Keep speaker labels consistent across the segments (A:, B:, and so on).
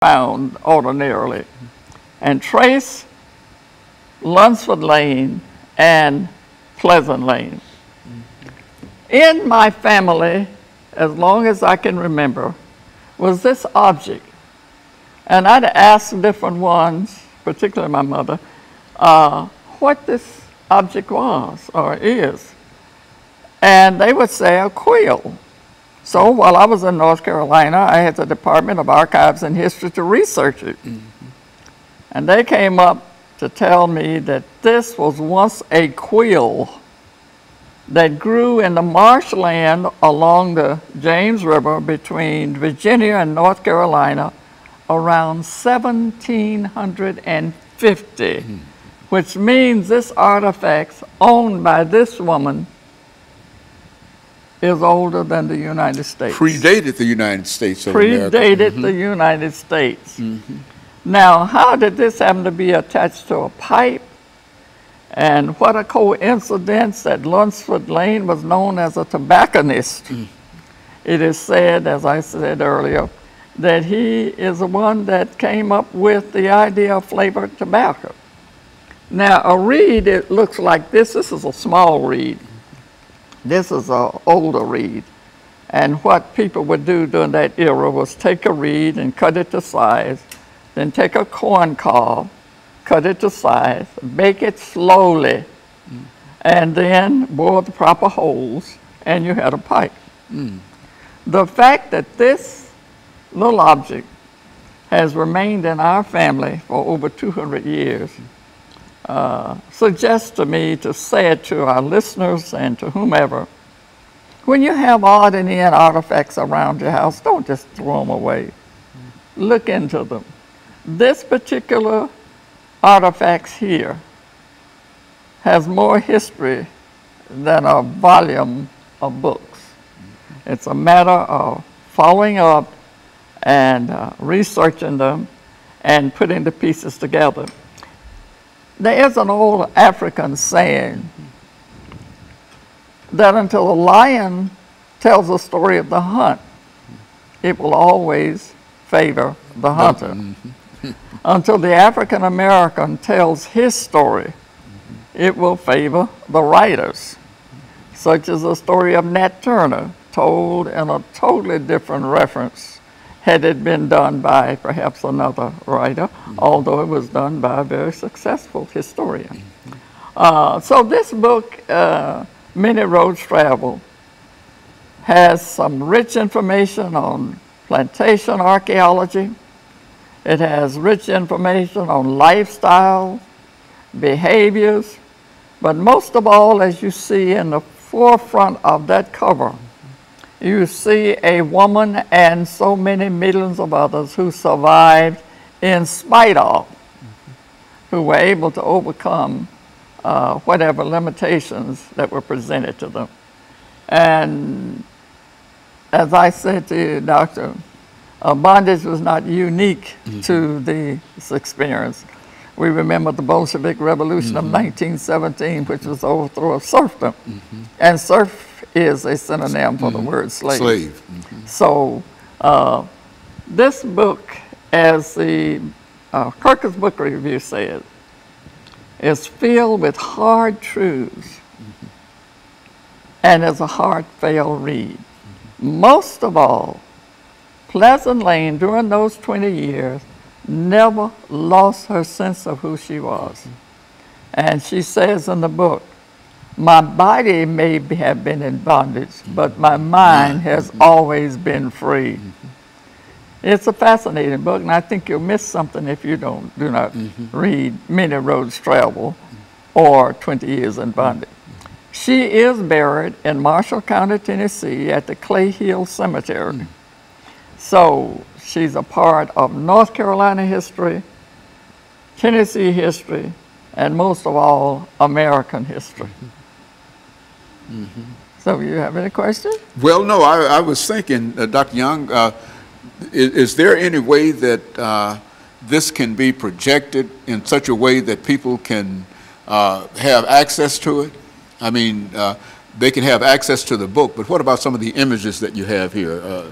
A: found ordinarily, and trace Lunsford Lane and Pleasant Lane. In my family, as long as I can remember, was this object. And I'd ask different ones, particularly my mother, what this object was or is. And they would say a quill. So while I was in North Carolina, I had the Department of Archives and History to research it. And they came up to tell me that this was once a quill that grew in the marshland along the James River between Virginia and North Carolina around 1750, which means this artifact owned by this woman is older than the United States.
B: Predated the United States of America.
A: Predated the United States. Now, how did this happen to be attached to a pipe? And what a coincidence that Lunsford Lane was known as a tobacconist. It is said, as I said earlier, that he is the one that came up with the idea of flavored tobacco. Now, a reed, it looks like this. This is a small reed. This is an older reed. And what people would do during that era was take a reed and cut it to size, then take a corn cob, cut it to size, bake it slowly, and then bore the proper holes, and you had a pipe. The fact that this little object has remained in our family for over 200 years suggests to me to say it to our listeners and to whomever, when you have odd and end artifacts around your house, don't just throw them away. Look into them. This particular artifacts here has more history than a volume of books. It's a matter of following up and researching them and putting the pieces together. There is an old African saying that until a lion tells a story of the hunt, it will always favor the hunter. Until the African American tells his story, it will favor the writers, such as the story of Nat Turner, told in a totally different reference had it been done by perhaps another writer, although it was done by a very successful historian. So this book, Many Roads Travel, has some rich information on plantation archaeology. It has rich information on lifestyle, behaviors, but most of all, as you see in the forefront of that cover, you see a woman and so many millions of others who survived in spite of, who were able to overcome whatever limitations that were presented to them. And as I said to you, Doctor, bondage was not unique to this experience. We remember the Bolshevik Revolution of 1917, which was the overthrow of serfdom. And serf is a synonym for the word slave. So this book, as the Kirkus Book Review said, is filled with hard truths and is a heartfelt read. Most of all, Pleasant Lane, during those 20 years, never lost her sense of who she was. And she says in the book, my body may have been in bondage, but my mind has always been free. It's a fascinating book, and I think you'll miss something if you do not read Many Roads Travel or 20 Years in Bondage. She is buried in Marshall County, Tennessee at the Clay Hill Cemetery. So she's a part of North Carolina history, Tennessee history, and most of all, American history. So you have any questions?
B: Well, no, I was thinking, Dr. Young, is there any way that this can be projected in such a way that people can have access to it? I mean, they can have access to the book, but what about some of the images that you have here?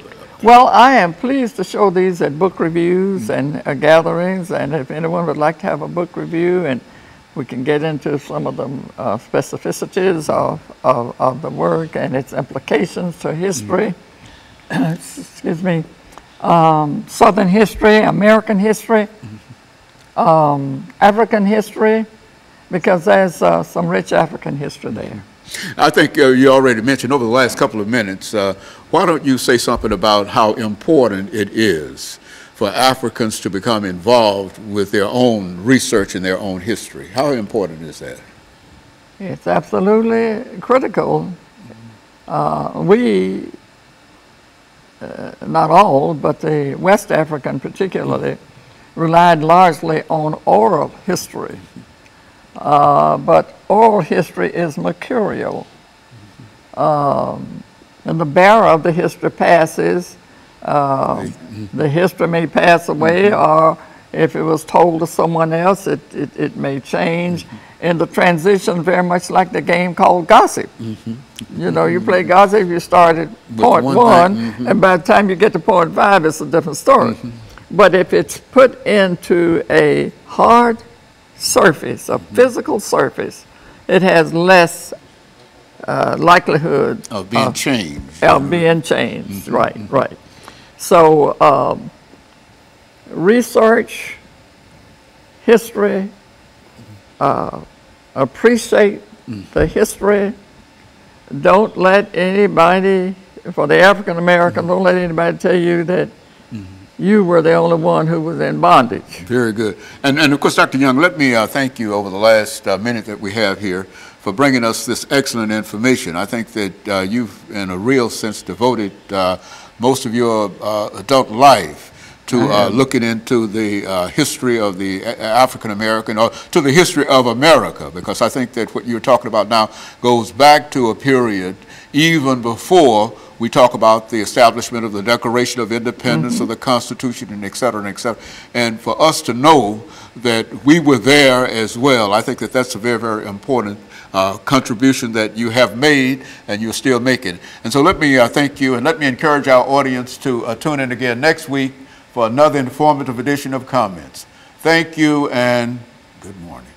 A: Well, I am pleased to show these at book reviews and gatherings, and if anyone would like to have a book review, and we can get into some of the specificities of the work and its implications to history, excuse me, Southern history, American history, African history, because there's some rich African history there.
B: I think you already mentioned over the last couple of minutes, why don't you say something about how important it is for Africans to become involved with their own research and their own history? How important is that?
A: It's absolutely critical. We, not all, but the West African particularly, relied largely on oral history. But oral history is mercurial. And the bearer of the history passes. The history may pass away, or if it was told to someone else, it may change. And the transition very much like the game called gossip. You know, you play gossip, you start at point one, and by the time you get to point 5, it's a different story. But if it's put into a hard surface, a physical surface, it has less likelihood
B: of being changed.
A: Of being changed, right, right. So research, history, appreciate the history. Don't let anybody, for the African American, don't let anybody tell you that you were the only one who was in bondage.
B: Very good. And of course, Dr. Young, let me thank you over the last minute that we have here for bringing us this excellent information. I think that you've, in a real sense, devoted most of your adult life to looking into the history of the African American, or to the history of America, because I think that what you're talking about now goes back to a period even before we talk about the establishment of the Declaration of Independence, of the Constitution, and et cetera, and et cetera. And for us to know that we were there as well, I think that that's a very, very important contribution that you have made and you're still making. And so let me thank you, and let me encourage our audience to tune in again next week for another informative edition of Comments. Thank you and good morning.